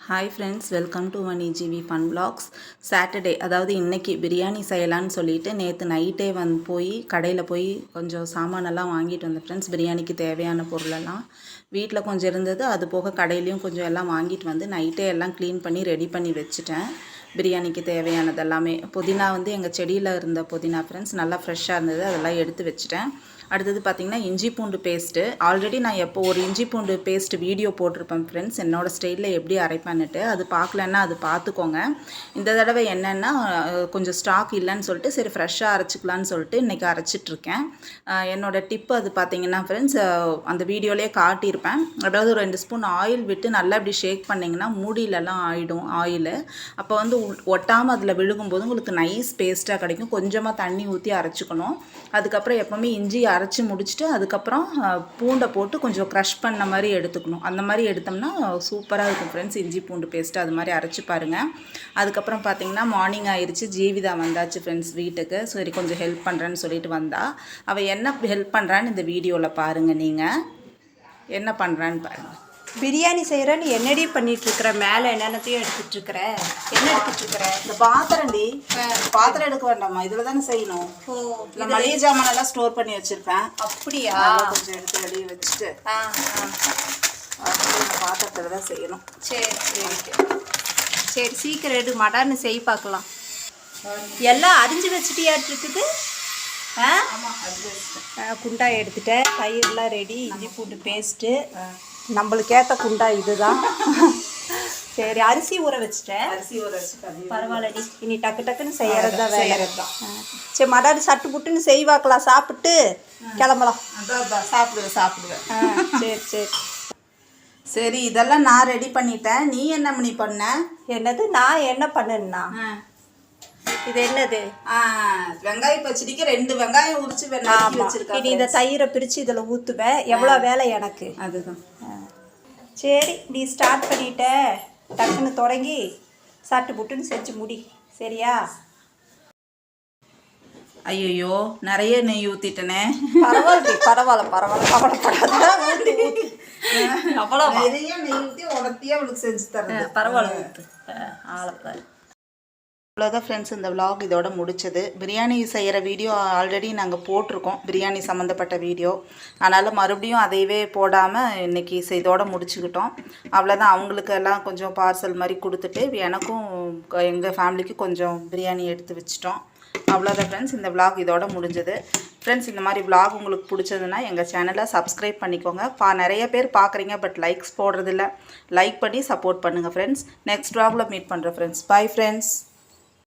Hi friends, welcome to one EGV fun vlogs. Saturday, அதாவது இன்றைக்கி பிரியாணி செய்யலான்னு சொல்லிவிட்டு நேற்று நைட்டே போய் கடையில் போய் கொஞ்சம் சாமானெல்லாம் வாங்கிட்டு வந்தேன் ஃப்ரெண்ட்ஸ். பிரியாணிக்கு தேவையான பொருளெல்லாம் வீட்டில் கொஞ்சம் இருந்தது, அது போக கடையிலையும் கொஞ்சம் எல்லாம் வாங்கிட்டு வந்து நைட்டே எல்லாம் க்ளீன் பண்ணி ரெடி பண்ணி வச்சுட்டேன். பிரியாணிக்கு தேவையானது எல்லாமே. புதினா எங்கள் செடியில் இருந்த புதினா ஃப்ரெண்ட்ஸ், நல்லா ஃப்ரெஷ்ஷாக இருந்தது, அதெல்லாம் எடுத்து வச்சுட்டேன். அடுத்தது பார்த்திங்கன்னா இஞ்சி பூண்டு பேஸ்ட்டு. ஆல்ரெடி நான் ஒரு இஞ்சி பூண்டு பேஸ்ட் வீடியோ போட்டிருப்பேன் ஃப்ரெண்ட்ஸ், என்னோடய ஸ்டைலில் எப்படி அரைப்பேன்னுட்டு. அது பார்க்கலன்னா அது பார்த்துக்கோங்க. இந்த தடவை என்னென்னா கொஞ்சம் ஸ்டாக் இல்லைன்னு சொல்லிட்டு சரி ஃப்ரெஷ்ஷாக அரைச்சிக்கலான்னு சொல்லிட்டு இன்றைக்கி அரைச்சிட்ருக்கேன். என்னோடய டிப்பு அது பார்த்திங்கன்னா ஃப்ரெண்ட்ஸ், அந்த வீடியோலேயே காட்டியிருப்பேன். அதாவது ஒரு 2 ஸ்பூன் ஆயில் விட்டு நல்லா இப்படி ஷேக் பண்ணிங்கன்னா மூடியிலலாம் ஆகிடும் ஆயிலு. அப்போ ஒட்டாமல் அதில் விழுகும்போது உங்களுக்கு நைஸ் பேஸ்ட்டாக கிடைக்கும். கொஞ்சமாக தண்ணி ஊற்றி அரைச்சிக்கணும். அதுக்கப்புறம் எப்போவுமே இஞ்சி அரைச்சி முடிச்சுட்டு அதுக்கப்புறம் பூண்டை போட்டு கொஞ்சம் க்ரஷ் பண்ண மாதிரி எடுத்துக்கணும். அந்த மாதிரி எடுத்தோம்னா சூப்பராக இருக்கும் ஃப்ரெண்ட்ஸ். இஞ்சி பூண்டு பேஸ்ட்டு அது மாதிரி அரைச்சி பாருங்கள். அதுக்கப்புறம் பார்த்திங்கன்னா மார்னிங் ஆயிடுச்சு, ஜீவிதா வந்தாச்சு ஃப்ரெண்ட்ஸ் வீட்டுக்கு. சரி கொஞ்சம் ஹெல்ப் பண்ணுறேன்னு சொல்லிட்டு வந்தா. அவள் என்ன ஹெல்ப் பண்ணுறான்னு இந்த வீடியோவில் பாருங்கள். நீங்கள் என்ன பண்ணுறான்னு பாருங்கள். பிரியாணி செய்கிறேன்னு என்னடி பண்ணிகிட்ருக்குற? மேலே என்னென்னத்தையும் எடுத்துகிட்ருக்குற? என்ன எடுத்துகிட்ருக்குற? இந்த பாத்திரம்டி. பாத்திரம் எடுக்க வேண்டாமா, இதில் தானே செய்யணும். ஓ, இந்த மளிகை ஜாமானெல்லாம் ஸ்டோர் பண்ணி வச்சுருப்பேன். அப்படியா? கொஞ்சம் எடுத்து வெளியே வச்சுட்டு பாத்திரத்தில் தான் செய்யணும். சரி சரி சரி, சீக்கிரம் எடு, மடான்னு செய் பார்க்கலாம். எல்லாம் அரிஞ்சு வச்சுட்டியாட்டிருக்குது. குண்டா எடுத்துட்டேன், தயிர்லாம் ரெடி, இஞ்சி பூண்டு பேஸ்ட்டு. நம்மளுக்கு ஏற்ற குண்டா இதுதான். சரி, அரிசி ஊற வச்சுட்டேன். அரிசி ஊற வச்சுட்டேன், பரவாயில்லடி. இனி டக்கு டக்குன்னு செய்யறது தான் வேலை தான். சரி, மடாடி சட்டு புட்டுன்னு செய்வாக்கலாம், சாப்பிட்டு கிளம்பலாம். சாப்பிடுவேன். சரி சரி சரி, இதெல்லாம் நான் ரெடி பண்ணிட்டேன். நீ என்ன பண்ண? என்னது நான் என்ன பண்ணேன்னா? இது என்னது? வெங்காய பச்சடிக்கு 2 வெங்காயம் உரிச்சு வச்சிருக்கேன். இனி இந்த தயிரை பிரித்து இதில் ஊற்றுவேன். எவ்வளோ வேலை எனக்கு. அதுதான். சரி, நீ ஸ்டார்ட் பண்ணிட்ட, டக்குன்னு தொடங்கி சட்டு புட்டுன்னு செஞ்சு முடி, சரியா? ஐயோ, நிறைய நெய் ஊற்றிட்டனே. பரவாயில்ல கவலைப்படாத. அவ்வளோ நிறைய நெய் ஊற்றி உடத்தியே அவளுக்கு செஞ்சு தரேன். பரவாயில்ல, ஆளப்பாரு. அவ்வளோதான் ஃப்ரெண்ட்ஸ், இந்த விலாக் இதோட முடிச்சது. பிரியாணி செய்கிற வீடியோ ஆல்ரெடி நாங்கள் போட்டிருக்கோம், பிரியாணி சம்மந்தப்பட்ட வீடியோ. அதனால் மறுபடியும் அதையவே போடாமல் இன்றைக்கி இதோட முடிச்சுக்கிட்டோம். அவ்வளோதான். அவங்களுக்கு எல்லாம் கொஞ்சம் பார்சல் மாதிரி கொடுத்துட்டு எனக்கும் எங்கள் ஃபேமிலிக்கு கொஞ்சம் பிரியாணி எடுத்து வச்சிட்டோம். அவ்வளோதான் ஃப்ரெண்ட்ஸ், இந்த விலாக் இதோட முடிஞ்சது. ஃப்ரெண்ட்ஸ், இந்த மாதிரி விலாக் உங்களுக்கு பிடிச்சதுன்னா எங்கள் சேனலை சப்ஸ்கிரைப் பண்ணிக்கோங்க. நிறைய பேர் பார்க்குறீங்க, பட் லைக்ஸ் போடுறதில்ல. லைக் பண்ணி சப்போர்ட் பண்ணுங்கள் ஃப்ரெண்ட்ஸ். நெக்ஸ்ட் விலாகில் மீட் பண்ணுறேன் ஃப்ரெண்ட்ஸ். Bye friends.